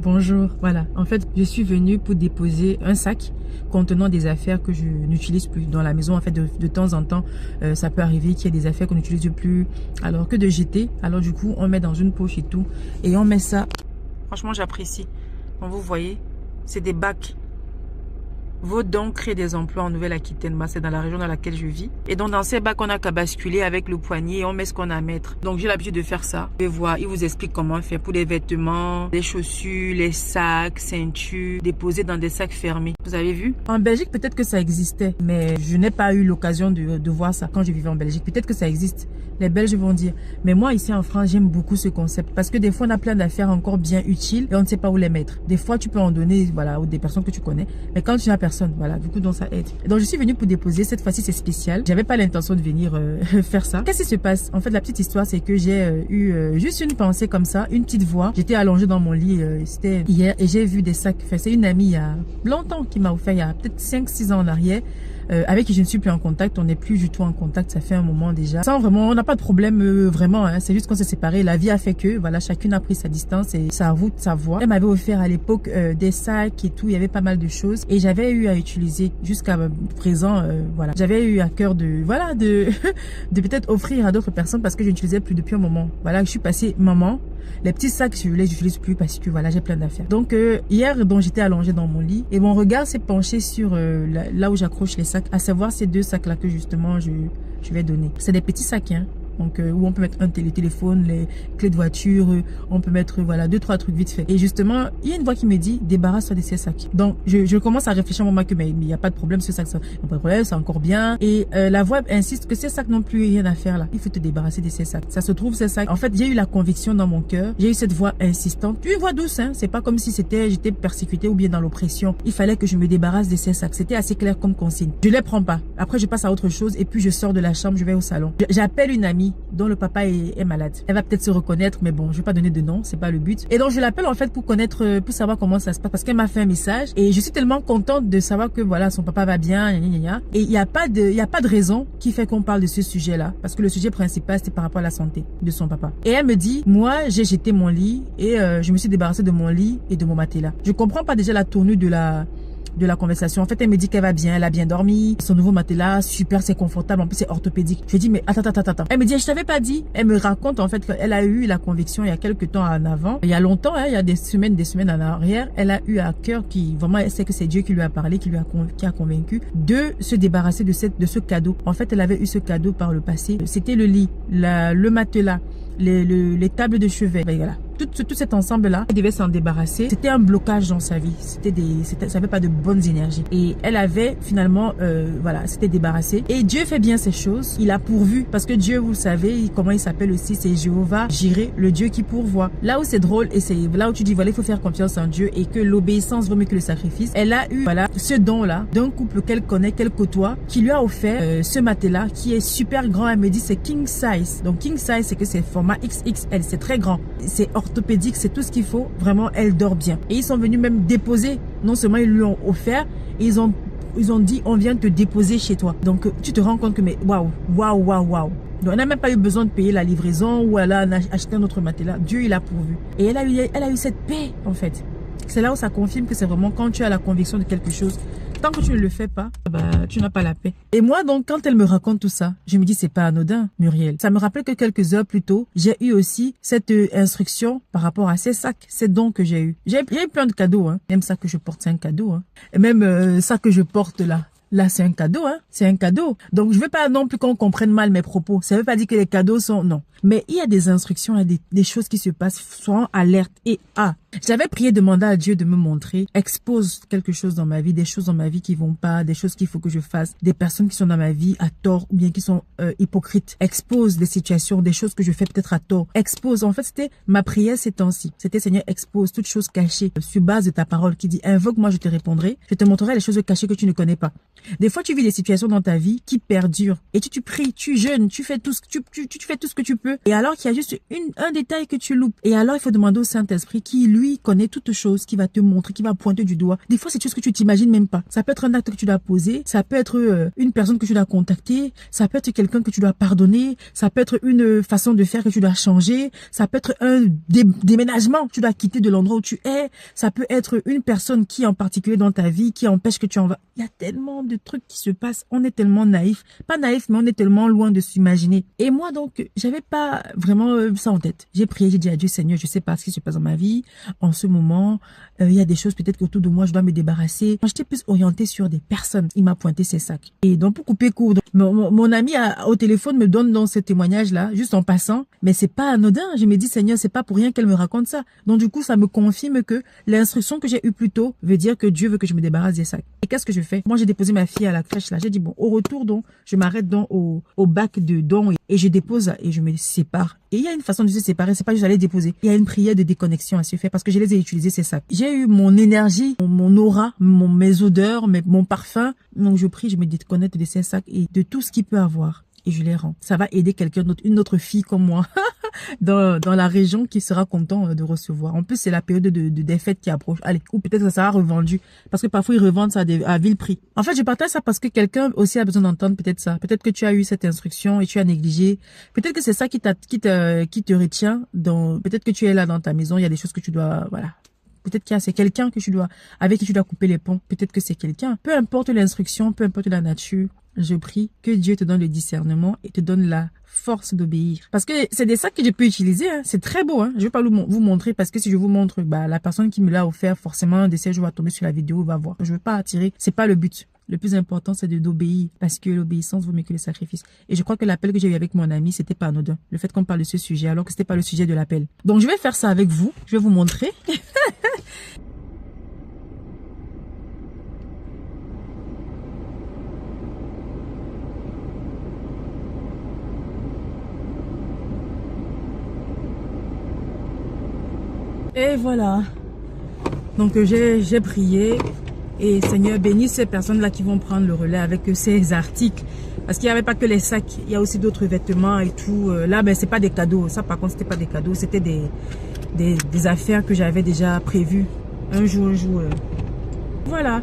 Bonjour, voilà. En fait, je suis venue pour déposer un sac contenant des affaires que je n'utilise plus dans la maison. En fait, de temps en temps, ça peut arriver qu'il y ait des affaires qu'on n'utilise plus. Alors que de jeter, alors du coup, on met dans une poche et tout. Et on met ça. Franchement, j'apprécie. Comme vous voyez, c'est des bacs. Vos dons créent des emplois en Nouvelle-Aquitaine. C'est dans la région dans laquelle je vis. Et donc, dans ces bacs, on n'a qu'à basculer avec le poignet et on met ce qu'on a à mettre. Donc, j'ai l'habitude de faire ça. Vous pouvez voir, il vous explique comment faire pour les vêtements, les chaussures, les sacs, ceintures, déposés dans des sacs fermés. Vous avez vu? En Belgique, peut-être que ça existait, mais je n'ai pas eu l'occasion de voir ça quand je vivais en Belgique. Peut-être que ça existe. Les Belges vont dire. Mais moi, ici en France, j'aime beaucoup ce concept parce que des fois, on a plein d'affaires encore bien utiles et on ne sait pas où les mettre. Des fois, tu peux en donner, voilà, aux des personnes que tu connais. Mais quand tu n'as personne, voilà, du coup, donc ça aide. Donc, je suis venue pour déposer. Cette fois-ci, c'est spécial. J'avais pas l'intention de venir faire ça. Qu'est-ce qui se passe? En fait, la petite histoire, c'est que j'ai eu juste une pensée comme ça, une petite voix. J'étais allongée dans mon lit, c'était hier, et j'ai vu des sacs. Enfin, c'est une amie il y a longtemps qui m'a offert, il y a peut-être 5-6 ans en arrière. Avec qui je ne suis plus en contact, on n'est plus du tout en contact, ça fait un moment déjà. Sans vraiment, on n'a pas de problème vraiment, hein, c'est juste qu'on s'est séparés. La vie a fait que, voilà, chacune a pris sa distance et sa route, sa voie. Elle m'avait offert à l'époque des sacs et tout, il y avait pas mal de choses et j'avais eu à utiliser jusqu'à présent, voilà. J'avais eu à cœur de, voilà, de peut-être offrir à d'autres personnes parce que je n'utilisais plus depuis un moment. Voilà, je suis passée maman. Les petits sacs, je les utilise plus parce que voilà, j'ai plein d'affaires. Donc hier, donc j'étais allongée dans mon lit et mon regard s'est penché sur là où j'accroche les sacs, à savoir ces deux sacs là que justement je vais donner. C'est des petits sacs, hein. Donc où on peut mettre un téléphone, les clés de voiture, on peut mettre voilà 2-3 trucs vite fait. Et justement, il y a une voix qui me dit débarrasse-toi de ces sacs. Donc je commence à réfléchir à mon moment que mais il n'y a pas de problème, ce sac, ça, pas de problème, c'est encore bien. Et la voix insiste que ces sacs n'ont plus rien à faire là. Il faut te débarrasser de ces sacs. Ça se trouve ces sacs. En fait, j'ai eu la conviction dans mon cœur. J'ai eu cette voix insistante, une voix douce, hein. C'est pas comme si j'étais persécutée ou bien dans l'oppression. Il fallait que je me débarrasse de ces sacs. C'était assez clair comme consigne. Je les prends pas. Après, je passe à autre chose et puis je sors de la chambre, je vais au salon. J'appelle une amie dont le papa est malade. Elle va peut-être se reconnaître, mais bon, je vais pas donner de nom, c'est pas le but. Et donc je l'appelle en fait pour connaître, pour savoir comment ça se passe, parce qu'elle m'a fait un message et je suis tellement contente de savoir que voilà, son papa va bien, et il y a pas de raison qui fait qu'on parle de ce sujet-là, parce que le sujet principal c'était par rapport à la santé de son papa. Et elle me dit, moi j'ai jeté mon lit et je me suis débarrassée de mon lit et de mon matelas. Je comprends pas déjà la tournure de la conversation. En fait, elle me dit qu'elle va bien, elle a bien dormi, son nouveau matelas, super, c'est confortable, en plus c'est orthopédique. Je lui dis, mais attends. Elle me dit, je t'avais pas dit. Elle me raconte en fait qu'elle a eu la conviction il y a quelques temps en avant, il y a longtemps, hein, il y a des semaines en arrière, elle a eu à cœur qui, vraiment, elle sait que c'est Dieu qui lui a parlé, qui a convaincu de se débarrasser de ce cadeau. En fait, elle avait eu ce cadeau par le passé. C'était le lit, le matelas, les tables de chevet, voilà. Tout cet ensemble-là, elle devait s'en débarrasser. C'était un blocage dans sa vie. Ça avait pas de bonnes énergies. Et elle avait finalement, voilà, s'était débarrassée. Et Dieu fait bien ces choses. Il a pourvu. Parce que Dieu, vous savez, comment il s'appelle aussi, c'est Jéhovah Jireh, le Dieu qui pourvoit. Là où c'est drôle, et c'est là où tu dis, voilà, il faut faire confiance en Dieu et que l'obéissance vaut mieux que le sacrifice. Elle a eu, voilà, ce don-là d'un couple qu'elle connaît, qu'elle côtoie, qui lui a offert ce matelas qui est super grand. Elle me dit, c'est king size. Donc, king size, c'est que c'est format XXL. C'est très grand. C'est orthopédique, c'est tout ce qu'il faut. Vraiment, elle dort bien. Et ils sont venus même déposer. Non seulement ils lui ont offert, ils ont dit, on vient te déposer chez toi. Donc, tu te rends compte que, mais waouh. Donc, on n'a même pas eu besoin de payer la livraison ou elle a acheté un autre matelas. Dieu, il a pourvu. Et elle a eu cette paix, en fait. C'est là où ça confirme que c'est vraiment quand tu as la conviction de quelque chose. Tant que tu ne le fais pas, bah, tu n'as pas la paix. Et moi, donc, quand elle me raconte tout ça, je me dis, c'est pas anodin, Muriel. Ça me rappelle que quelques heures plus tôt, j'ai eu aussi cette instruction par rapport à ces sacs, ces dons que j'ai eu. J'ai eu plein de cadeaux, hein. Même ça que je porte, c'est un cadeau, hein. Et même ça que je porte là. Là, c'est un cadeau, hein. C'est un cadeau. Donc, je veux pas non plus qu'on comprenne mal mes propos. Ça veut pas dire que les cadeaux sont... Non. Mais il y a des instructions, il y a des choses qui se passent. Sois alerte. Et j'avais prié, demandé à Dieu de me montrer, expose quelque chose dans ma vie, des choses dans ma vie qui vont pas, des choses qu'il faut que je fasse, des personnes qui sont dans ma vie à tort ou bien qui sont hypocrites. Expose des situations, des choses que je fais peut-être à tort. Expose. En fait, c'était ma prière ces temps-ci. C'était Seigneur, expose toutes choses cachées sur base de ta parole qui dit invoque-moi, je te répondrai. Je te montrerai les choses cachées que tu ne connais pas. Des fois, tu vis des situations dans ta vie qui perdurent et tu pries, tu jeûnes, tu fais tout ce que tu peux. Et alors qu'il y a juste un détail que tu loupes. Et alors, il faut demander au Saint-Esprit qui, lui, lui connaît toutes choses, qui va te montrer, qui va pointer du doigt. Des fois, c'est juste que tu t'imagines même pas. Ça peut être un acte que tu dois poser, ça peut être une personne que tu dois contacter, ça peut être quelqu'un que tu dois pardonner, ça peut être une façon de faire que tu dois changer, ça peut être un déménagement, tu dois quitter de l'endroit où tu es, ça peut être une personne qui en particulier dans ta vie, qui empêche que tu en vas. Il y a tellement de trucs qui se passent, on est tellement naïf, pas naïf, mais on est tellement loin de s'imaginer. Et moi donc, j'avais pas vraiment ça en tête. J'ai prié, j'ai dit à Dieu, Seigneur, je sais pas ce qui se passe dans ma vie en ce moment. Il y a des choses peut-être qu'autour de moi, je dois me débarrasser. Moi, j'étais plus orientée sur des personnes. Il m'a pointé ses sacs. Et donc, pour couper court, mon ami au téléphone me donne dans ce témoignage-là, juste en passant, mais c'est pas anodin. Je me dis, Seigneur, c'est pas pour rien qu'elle me raconte ça. Donc, du coup, ça me confirme que l'instruction que j'ai eue plus tôt veut dire que Dieu veut que je me débarrasse des sacs. Et qu'est-ce que je fais? Moi, j'ai déposé ma fille à la crèche, là. J'ai dit, bon, au retour, donc, je m'arrête donc au bac de dons et je dépose et je me sépare. Et il y a une façon de se séparer, c'est pas juste aller déposer. Il y a une prière de déconnexion à se faire parce que je les ai utilisés, ces sacs. J'ai eu mon énergie, mon aura, mes odeurs, mon parfum. Donc je prie, je me déconnecte de ces sacs et de tout ce qu'il peut avoir. Et je les rends. Ça va aider quelqu'un d'autre, une autre fille comme moi, dans la région qui sera content de recevoir. En plus, c'est la période des fêtes qui approche. Allez, ou peut-être que ça sera revendu. Parce que parfois, ils revendent ça à vil prix. En fait, je partage ça parce que quelqu'un aussi a besoin d'entendre peut-être ça. Peut-être que tu as eu cette instruction et tu as négligé. Peut-être que c'est ça qui te retient. Peut-être que tu es là dans ta maison, il y a des choses que tu dois, voilà. Peut-être qu'il y a, c'est quelqu'un avec qui tu dois couper les ponts. Peut-être que c'est quelqu'un. Peu importe l'instruction, peu importe la nature. Je prie que Dieu te donne le discernement et te donne la force d'obéir. Parce que c'est des sacs que je peux utiliser. Hein. C'est très beau. Hein. Je vais pas vous montrer parce que si je vous montre, la personne qui me l'a offert, forcément, un de ces jours va tomber sur la vidéo, va voir. Je veux pas attirer. C'est pas le but. Le plus important, c'est d'obéir parce que l'obéissance vaut mieux que le sacrifice. Et je crois que l'appel que j'ai eu avec mon ami, c'était pas anodin. Le fait qu'on parle de ce sujet alors que c'était pas le sujet de l'appel. Donc, je vais faire ça avec vous. Je vais vous montrer. Et voilà. Donc j'ai prié et Seigneur bénis ces personnes-là qui vont prendre le relais avec ces articles. Parce qu'il n'y avait pas que les sacs, il y a aussi d'autres vêtements et tout. Là, c'est pas des cadeaux. Ça, par contre, c'était pas des cadeaux. C'était des affaires que j'avais déjà prévues un jour. Voilà.